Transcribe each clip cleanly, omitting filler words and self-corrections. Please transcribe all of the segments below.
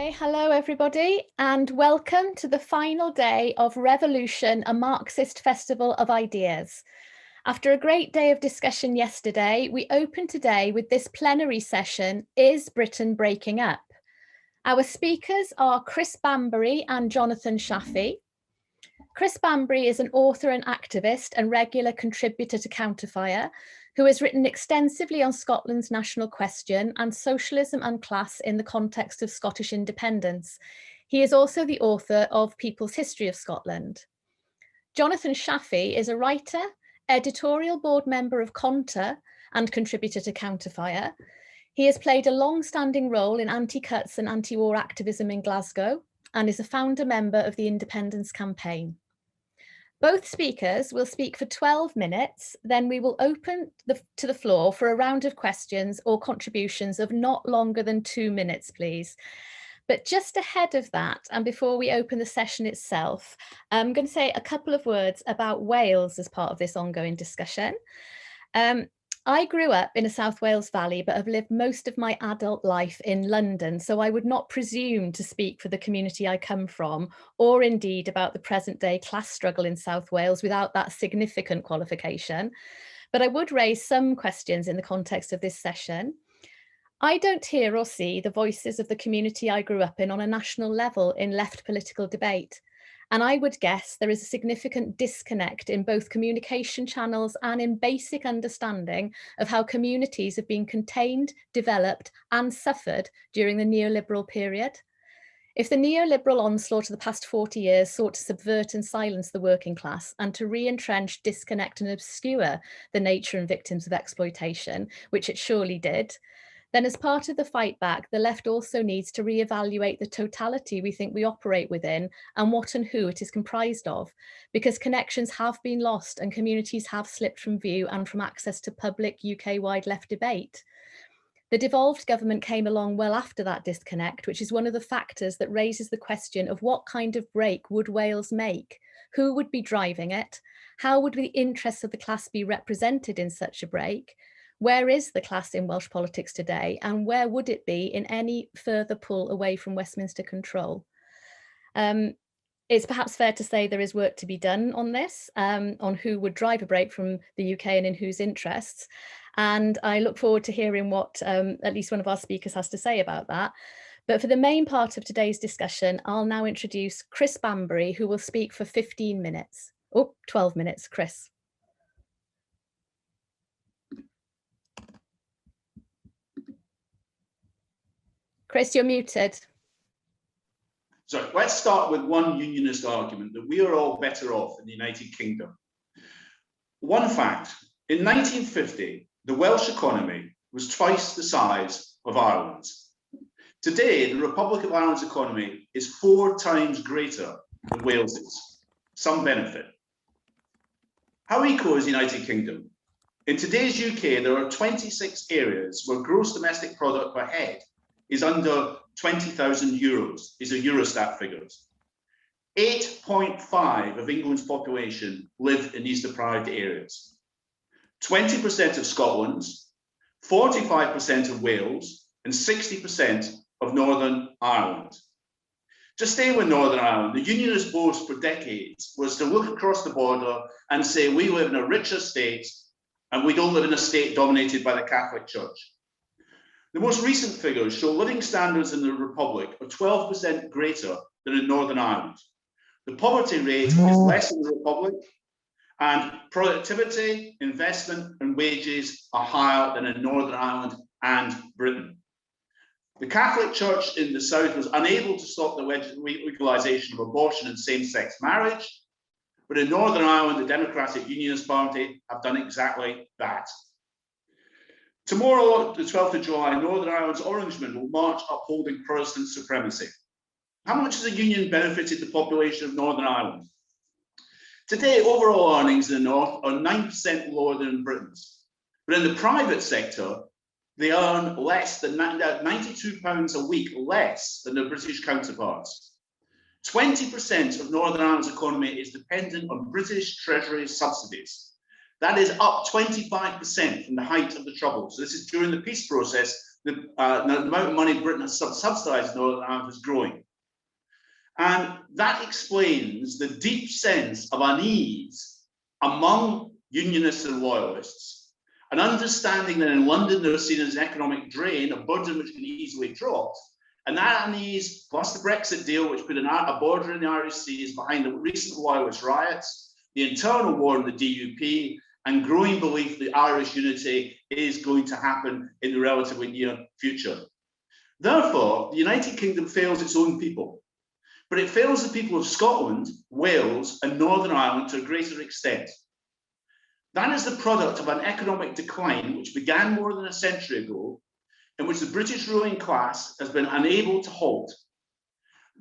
Okay, hello everybody, and welcome to the final day of Revolution, a Marxist Festival of Ideas. After a great day of discussion yesterday, we open today with this plenary session, Is Britain Breaking Up? Our speakers are Chris Bambery and Jonathon Shafi. Chris Bambery is an author and activist and regular contributor to Counterfire, who has written extensively on Scotland's national question and socialism and class in the context of Scottish independence. He is also the author of People's History of Scotland. Jonathon Shafi is a writer, editorial board member of Conta and contributor to Counterfire. He has played a long-standing role in anti-cuts and anti-war activism in Glasgow and is a founder member of the Independence Campaign. Both speakers will speak for 12 minutes, then we will open to the floor for a round of questions or contributions of not longer than 2 minutes, please. But just ahead of that, and before we open the session itself, I'm going to say a couple of words about Wales as part of this ongoing discussion. I grew up in a South Wales valley, but have lived most of my adult life in London, so I would not presume to speak for the community I come from, or indeed about the present day class struggle in South Wales without that significant qualification. But I would raise some questions in the context of this session. I don't hear or see the voices of the community I grew up in on a national level in left political debate. And I would guess there is a significant disconnect in both communication channels and in basic understanding of how communities have been contained, developed, and suffered during the neoliberal period. If the neoliberal onslaught of the past 40 years sought to subvert and silence the working class and to re-entrench, disconnect, and obscure the nature and victims of exploitation, which it surely did, then as part of the fight back, the left also needs to reevaluate the totality we think we operate within and what and who it is comprised of, because connections have been lost and communities have slipped from view and from access to public UK-wide left debate. The devolved government came along well after that disconnect, which is one of the factors that raises the question of what kind of break would Wales make? Who would be driving it? How would the interests of the class be represented in such a break? Where is the class in Welsh politics today, and where would it be in any further pull away from Westminster control? It's perhaps fair to say there is work to be done on this, on who would drive a break from the UK and in whose interests. And I look forward to hearing what at least one of our speakers has to say about that. But for the main part of today's discussion, I'll now introduce Chris Bambery, who will speak for 15 minutes. Oh, 12 minutes, Chris. Chris, you're muted. So let's start with one unionist argument that we are all better off in the United Kingdom. One fact, in 1950, the Welsh economy was twice the size of Ireland's. Today, the Republic of Ireland's economy is 4 times greater than Wales's. Some benefit. How equal is the United Kingdom? In today's UK, there are 26 areas where gross domestic product per head is under 20,000 euros. These are Eurostat figures. 8.5 of England's population live in these deprived areas. 20% of Scotland's, 45% of Wales, and 60% of Northern Ireland. To stay with Northern Ireland, the Unionist boast for decades was to look across the border and say we live in a richer state and we don't live in a state dominated by the Catholic Church. The most recent figures show living standards in the Republic are 12% greater than in Northern Ireland. The poverty rate is less in the Republic, and productivity, investment, and wages are higher than in Northern Ireland and Britain. The Catholic Church in the South was unable to stop the legalisation of abortion and same-sex marriage, but in Northern Ireland, the Democratic Unionist Party have done exactly that. Tomorrow, the 12th of July, Northern Ireland's Orangemen will march upholding Protestant supremacy. How much has the union benefited the population of Northern Ireland? Today, overall earnings in the North are 9% lower than in Britain's. But in the private sector, they earn less than £92 a week less than their British counterparts. 20% of Northern Ireland's economy is dependent on British Treasury subsidies. That is up 25% from the height of the Troubles. So this is during the peace process. The amount of money Britain has subsidised Northern Ireland is growing. And that explains the deep sense of unease among Unionists and Loyalists, an understanding that in London they're seen as an economic drain, a burden which can be easily dropped. And that unease, plus the Brexit deal, which put a border in the Irish Sea, is behind the recent Loyalist riots, the internal war in the DUP, and growing belief that Irish unity is going to happen in the relatively near future. Therefore, the United Kingdom fails its own people, but it fails the people of Scotland, Wales, and Northern Ireland to a greater extent. That is the product of an economic decline which began more than a century ago, in which the British ruling class has been unable to halt.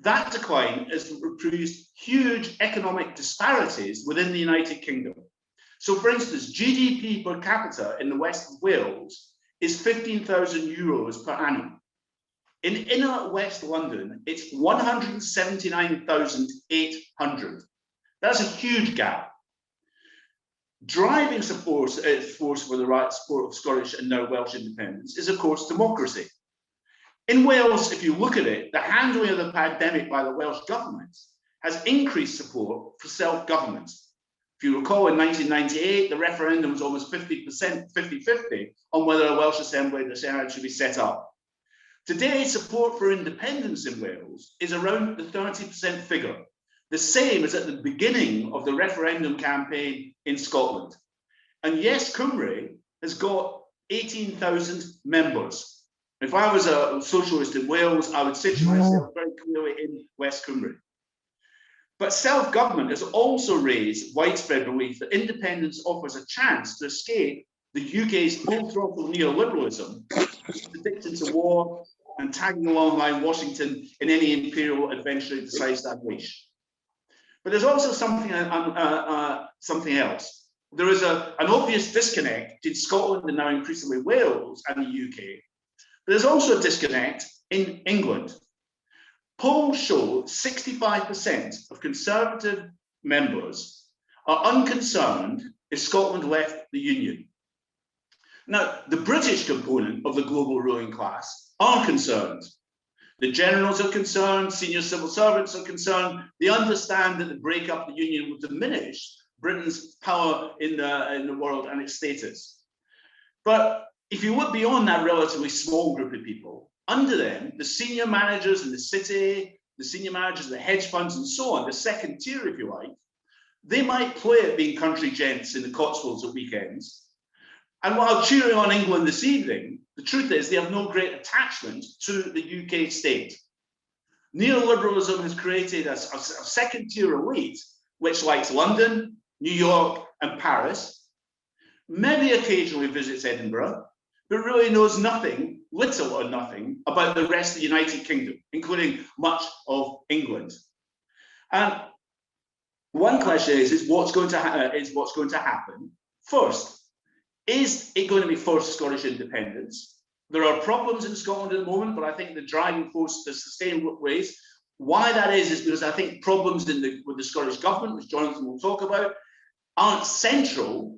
That decline has produced huge economic disparities within the United Kingdom. So, for instance, GDP per capita in the west of Wales is 15,000 euros per annum. In inner West London, it's 179,800. That's a huge gap. Driving force for the right support of Scottish and now Welsh independence is, of course, democracy. In Wales, if you look at it, the handling of the pandemic by the Welsh government has increased support for self-government. If you recall, in 1998, the referendum was almost 50-50 on whether a Welsh Assembly should be set up. Today, support for independence in Wales is around the 30% figure, the same as at the beginning of the referendum campaign in Scotland. And Yes Cymru has got 18,000 members. If I was a socialist in Wales, I would situate myself very clearly in West Cymru. But self-government has also raised widespread belief that independence offers a chance to escape the UK's full-throttle neoliberalism, addicted to war and tagging along behind Washington in any imperial adventure it decides to unleash. But there's also something else. There is an obvious disconnect between Scotland and now increasingly Wales and the UK. But there's also a disconnect in England. Polls show 65% of Conservative members are unconcerned if Scotland left the Union. Now, the British component of the global ruling class are concerned. The generals are concerned, senior civil servants are concerned. They understand that the breakup of the Union will diminish Britain's power in the world and its status. But if you look beyond that relatively small group of people, under them, the senior managers in the city, the senior managers of the hedge funds and so on, the second tier, if you like, they might play at being country gents in the Cotswolds at weekends. And while cheering on England this evening, the truth is they have no great attachment to the UK state. Neoliberalism has created a second tier elite, which likes London, New York, and Paris, maybe occasionally visits Edinburgh, but really knows nothing, little or nothing, about the rest of the United Kingdom, including much of England. And one question is what's going to happen first? Is it going to be forced Scottish independence? There are problems in Scotland at the moment, but I think the driving force to sustain ways. Why that is because I think problems with the Scottish government, which Jonathon will talk about, aren't central.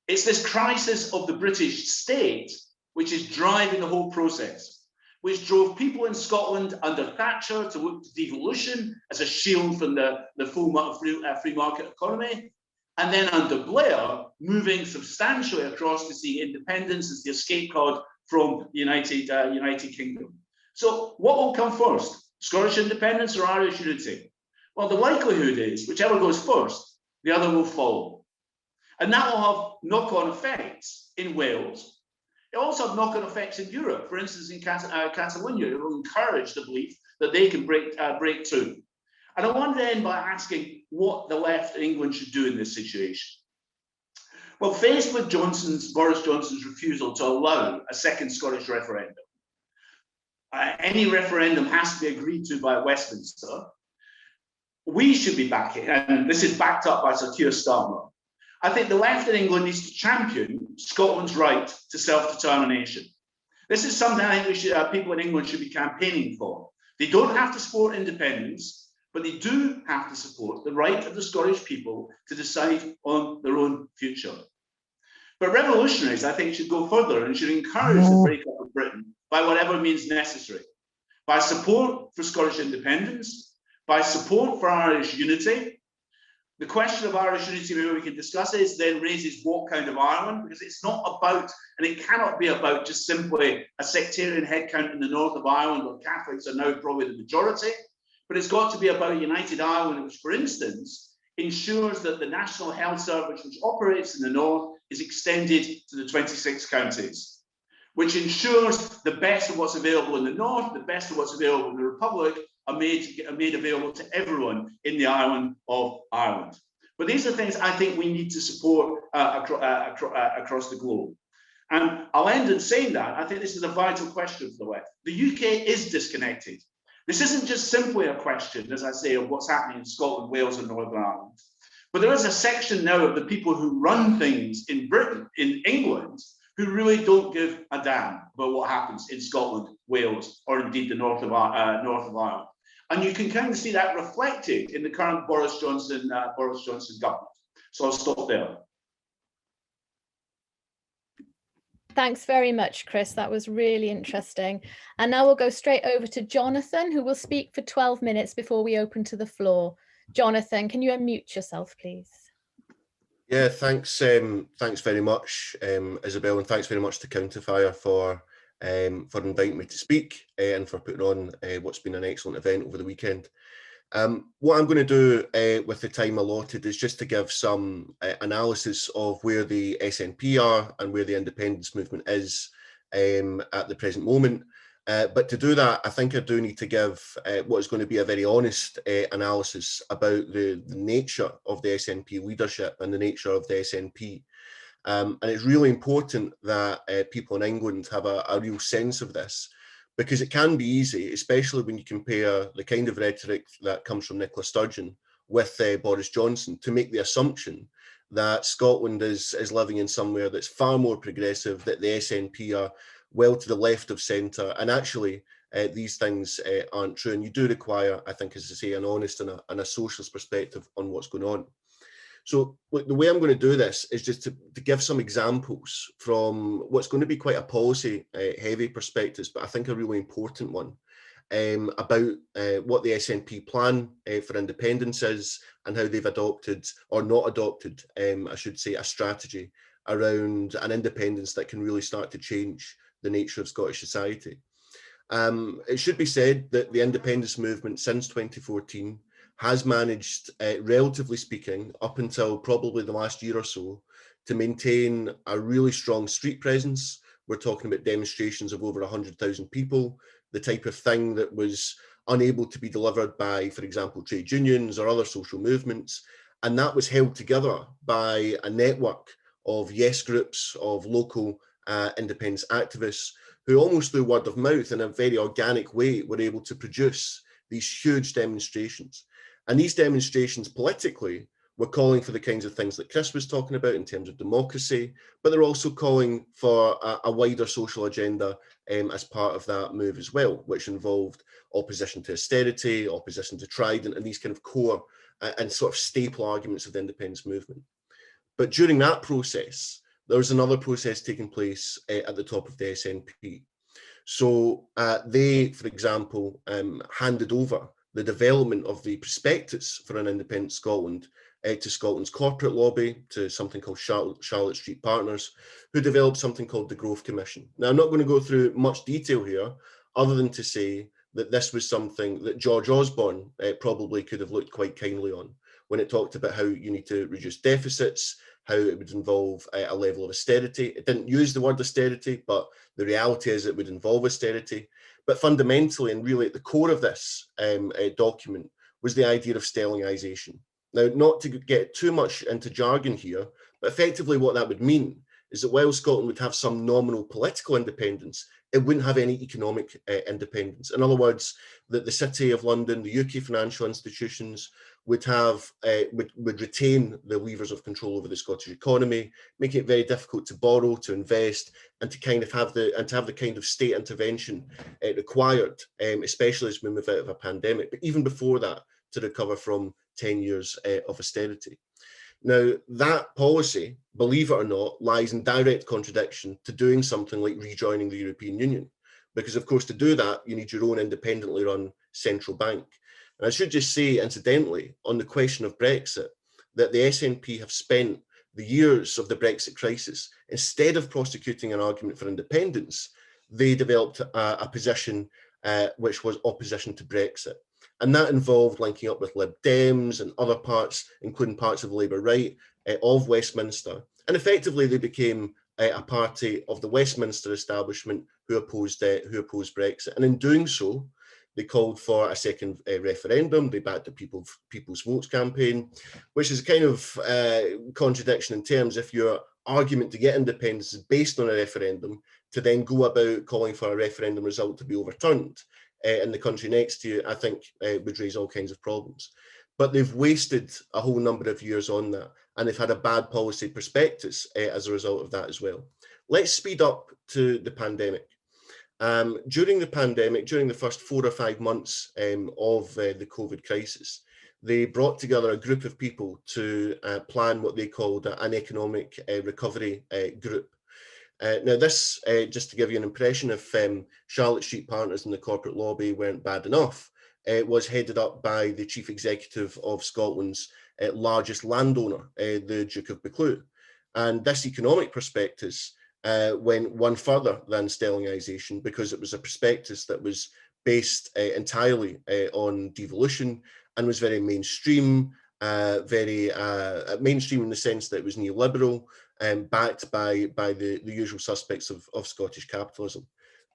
It's this crisis of the British state which is driving the whole process, which drove people in Scotland under Thatcher to look to devolution as a shield from the full free market economy, and then under Blair, moving substantially across to see independence as the escape card from the United Kingdom. So what will come first, Scottish independence or Irish unity? Well, the likelihood is whichever goes first, the other will follow. And that will have knock-on effects in Wales. It also have knock-on effects in Europe. For instance, in Catalonia, it will encourage the belief that they can break through. And I want to end by asking what the left in England should do in this situation. Well, faced with Boris Johnson's refusal to allow a second Scottish referendum, any referendum has to be agreed to by Westminster. We should be backing, and this is backed up by Sir Keir Starmer. I think the left in England needs to champion Scotland's right to self-determination. This is something I think people in England should be campaigning for. They don't have to support independence, but they do have to support the right of the Scottish people to decide on their own future. But revolutionaries, I think, should go further and should encourage the breakup of Britain by whatever means necessary, by support for Scottish independence, by support for Irish unity. The question of Irish unity, maybe we can discuss it, then raises what kind of Ireland, because it's not about, and it cannot be about just simply a sectarian headcount in the north of Ireland where Catholics are now probably the majority, but it's got to be about a united Ireland, which, for instance, ensures that the National Health Service, which operates in the north, is extended to the 26 counties, which ensures the best of what's available in the north, the best of what's available in the Republic, are made available to everyone in the island of Ireland. But these are things I think we need to support across the globe. And I'll end in saying that I think this is a vital question for the West. The UK is disconnected. This isn't just simply a question, as I say, of what's happening in Scotland, Wales, and Northern Ireland. But there is a section now of the people who run things in Britain, in England, who really don't give a damn about what happens in Scotland, Wales, or indeed the north of Ireland. And you can kind of see that reflected in the current Boris Johnson government. So I'll stop there. Thanks very much, Chris. That was really interesting. And now we'll go straight over to Jonathan, who will speak for 12 minutes before we open to the floor. Jonathan, can you unmute yourself, please? Yeah, thanks very much, Isabel, and thanks very much to Counterfire for inviting me to speak and for putting on what's been an excellent event over the weekend. What I'm going to do with the time allotted is just to give some analysis of where the SNP are and where the independence movement is at the present moment. But to do that, I think I do need to give what is going to be a very honest analysis about the nature of the SNP leadership and the nature of the SNP. And it's really important that people in England have a real sense of this, because it can be easy, especially when you compare the kind of rhetoric that comes from Nicola Sturgeon with Boris Johnson, to make the assumption that Scotland is living in somewhere that's far more progressive, that the SNP are well to the left of centre, and actually these things aren't true. And you do require, I think, as I say, an honest and a socialist perspective on what's going on. So look, the way I'm going to do this is just to give some examples from what's going to be quite a policy heavy perspective, but I think a really important one, about what the SNP plan for independence is and how they've adopted, or not adopted, I should say, a strategy around an independence that can really start to change the nature of Scottish society. It should be said that the independence movement since 2014 has managed, relatively speaking, up until probably the last year or so, to maintain a really strong street presence. We're talking about demonstrations of over 100,000 people, the type of thing that was unable to be delivered by, for example, trade unions or other social movements. And that was held together by a network of yes groups, of local independence activists, who almost through word of mouth in a very organic way were able to produce these huge demonstrations. And these demonstrations politically were calling for the kinds of things that Chris was talking about in terms of democracy, but they're also calling for a wider social agenda as part of that move as well, which involved opposition to austerity, opposition to Trident, and these kind of core and sort of staple arguments of the independence movement. But during that process, there was another process taking place at the top of the SNP. So they, for example, handed over the development of the prospectus for an independent Scotland to Scotland's corporate lobby, to something called Charlotte Street Partners, who developed something called the Growth Commission. Now, I'm not going to go through much detail here, other than to say that this was something that George Osborne probably could have looked quite kindly on, when it talked about how you need to reduce deficits, how it would involve a level of austerity. It didn't use the word austerity, but the reality is it would involve austerity. But fundamentally, and really at the core of this document, was the idea of sterlingisation. Now, not to get too much into jargon here, but effectively what that would mean is that while Scotland would have some nominal political independence, it wouldn't have any economic independence. In other words, that the City of London, the UK financial institutions would retain the levers of control over the Scottish economy, making it very difficult to borrow, to invest, and to kind of have the kind of state intervention required, especially as we move out of a pandemic. But even before that, to recover from 10 years of austerity. Now, that policy, believe it or not, lies in direct contradiction to doing something like rejoining the European Union. Because, of course, to do that, you need your own independently run central bank. And I should just say, incidentally, on the question of Brexit, that the SNP have spent the years of the Brexit crisis, instead of prosecuting an argument for independence, they developed a position which was opposition to Brexit. And that involved linking up with Lib Dems and other parts, including parts of the Labour right of Westminster. And effectively, they became a party of the Westminster establishment who opposed Brexit. And in doing so, they called for a second referendum. They backed the People's Votes campaign, which is a kind of contradiction in terms if your argument to get independence is based on a referendum, to then go about calling for a referendum result to be overturned in the country next to you, I think would raise all kinds of problems. But they've wasted a whole number of years on that, and they've had a bad policy prospectus as a result of that as well. Let's speed up to the pandemic. During the pandemic, during the first 4 or 5 months of the COVID crisis, they brought together a group of people to plan what they called an economic recovery group. Now this, just to give you an impression, if Charlotte Street Partners and the corporate lobby weren't bad enough, was headed up by the chief executive of Scotland's largest landowner, the Duke of Buccleuch. And this economic prospectus went one further than sterlingisation, because it was a prospectus that was based entirely on devolution and was very mainstream, mainstream in the sense that it was neoliberal, backed by the usual suspects of Scottish capitalism.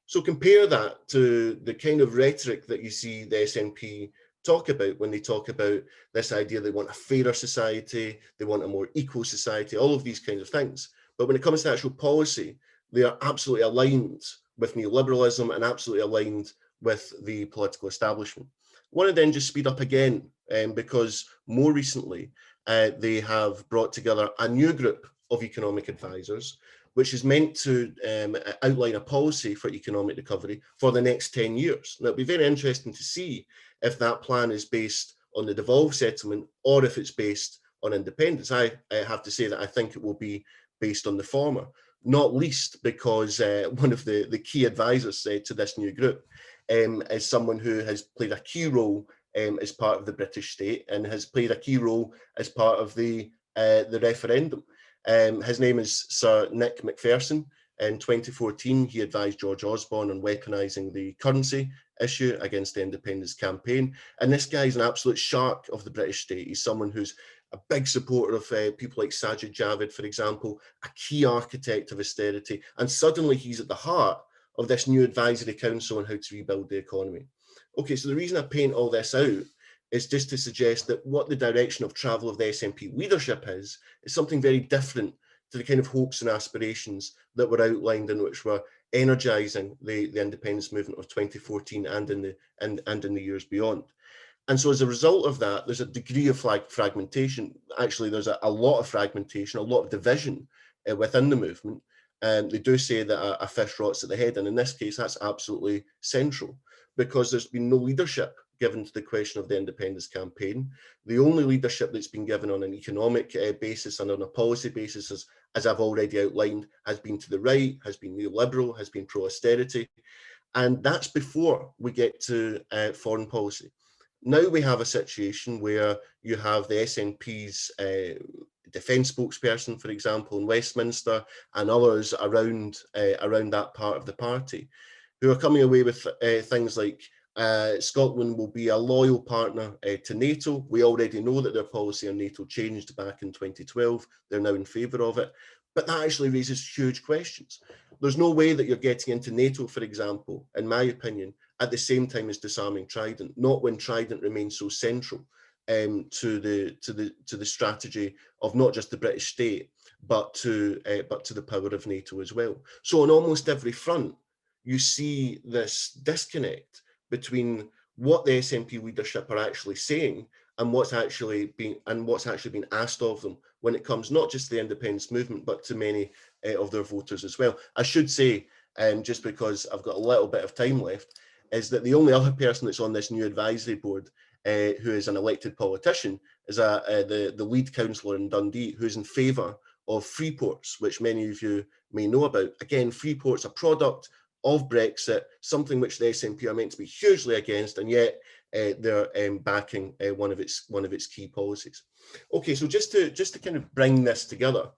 So compare that to the kind of rhetoric that you see the SNP talk about when they talk about this idea they want a fairer society, they want a more equal society, all of these kinds of things. But when it comes to actual policy, they are absolutely aligned with neoliberalism and absolutely aligned with the political establishment. I want to then just speed up again, because more recently they have brought together a new group of economic advisors, which is meant to outline a policy for economic recovery for the next 10 years. Now, it'll be very interesting to see if that plan is based on the devolved settlement or if it's based on independence. I have to say that I think it will be based on the former, not least because one of the key advisors to this new group is someone who has played a key role as part of the British state and has played a key role as part of the referendum. His name is Sir Nick Macpherson. In 2014, he advised George Osborne on weaponising the currency issue against the independence campaign. And this guy is an absolute shark of the British state. He's someone who's a big supporter of people like Sajid Javid, for example, a key architect of austerity. And suddenly he's at the heart of this new advisory council on how to rebuild the economy. Okay, so the reason I paint all this out is just to suggest that what the direction of travel of the SNP leadership is something very different to the kind of hopes and aspirations that were outlined and which were energising the independence movement of 2014 and in the years beyond. And so as a result of that, there's a degree of fragmentation. Actually, there's a lot of fragmentation, a lot of division within the movement. They do say that a fish rots at the head, and in this case, that's absolutely central, because there's been no leadership given to the question of the independence campaign. The only leadership that's been given on an economic basis and on a policy basis, as I've already outlined, has been to the right, has been neoliberal, has been pro-austerity. And that's before we get to foreign policy. Now we have a situation where you have the SNP's defence spokesperson, for example, in Westminster, and others around that part of the party, who are coming away with things like Scotland will be a loyal partner to NATO. We already know that their policy on NATO changed back in 2012. They're now in favour of it. But that actually raises huge questions. There's no way that you're getting into NATO, for example, in my opinion, at the same time as disarming Trident, not when Trident remains so central to the strategy of not just the British state, but to the power of NATO as well. So on almost every front, you see this disconnect between what the SNP leadership are actually saying and what's actually been asked of them when it comes not just to the independence movement, but to many of their voters as well. I should say, just because I've got a little bit of time left, is that the only other person that's on this new advisory board who is an elected politician is the lead councillor in Dundee, who's in favour of free ports, which many of you may know about. Again, free ports, a product of Brexit, something which the SNP are meant to be hugely against, and yet they're backing one of its key policies. Okay, so just to kind of bring this together,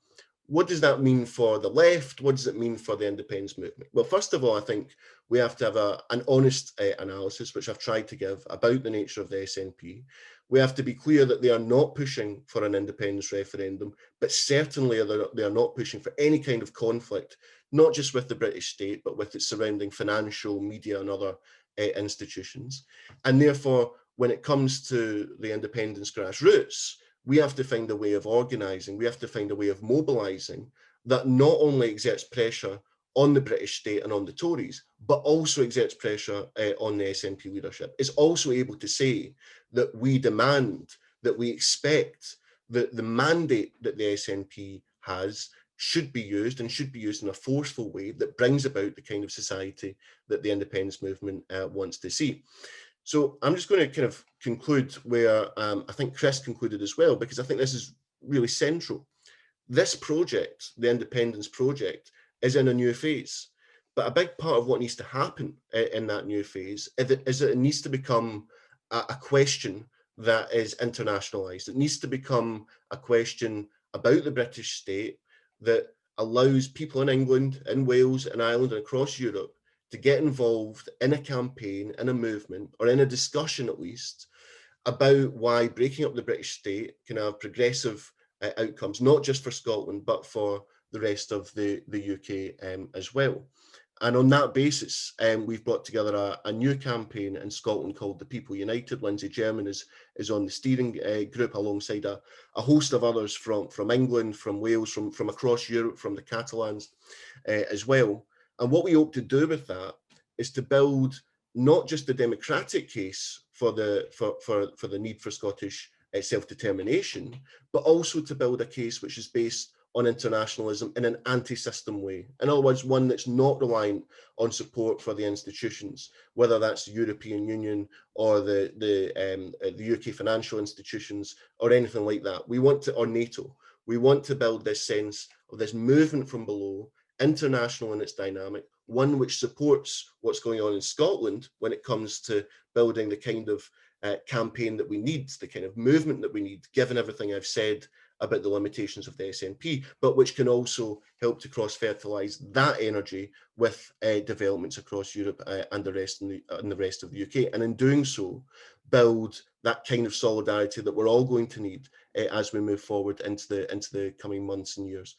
what does that mean for the left? What does it mean for the independence movement? Well, first of all, I think we have to have an honest analysis, which I've tried to give, about the nature of the SNP. We have to be clear that they are not pushing for an independence referendum, but certainly they are not pushing for any kind of conflict, not just with the British state, but with its surrounding financial, media and other institutions. And therefore, when it comes to the independence grassroots, we have to find a way of organising, we have to find a way of mobilising that not only exerts pressure on the British state and on the Tories, but also exerts pressure on the SNP leadership. Is also able to say that we demand, that we expect that the mandate that the SNP has should be used, and should be used in a forceful way that brings about the kind of society that the independence movement wants to see. So I'm just going to kind of conclude where I think Chris concluded as well, because I think this is really central. This project, the independence project, is in a new phase. But a big part of what needs to happen in that new phase is that it needs to become a question that is internationalised. It needs to become a question about the British state that allows people in England, in Wales, in Ireland, and across Europe to get involved in a campaign, in a movement, or in a discussion at least, about why breaking up the British state can have progressive outcomes, not just for Scotland, but for the rest of the UK as well. And on that basis, we've brought together a new campaign in Scotland called The People United. Lindsay German is on the steering group alongside a host of others from England, from Wales, from across Europe, from the Catalans as well. And what we hope to do with that is to build not just the democratic case for the need for Scottish self-determination, but also to build a case which is based on internationalism in an anti-system way. In other words, one that's not reliant on support for the institutions, whether that's the European Union or the UK financial institutions or anything like that. We want to, or NATO, we want to build this sense of this movement from below, international in its dynamic, one which supports what's going on in Scotland when it comes to building the kind of campaign that we need, the kind of movement that we need, given everything I've said about the limitations of the SNP, but which can also help to cross-fertilise that energy with developments across Europe and the rest of the UK, and in doing so, build that kind of solidarity that we're all going to need as we move forward into the coming months and years.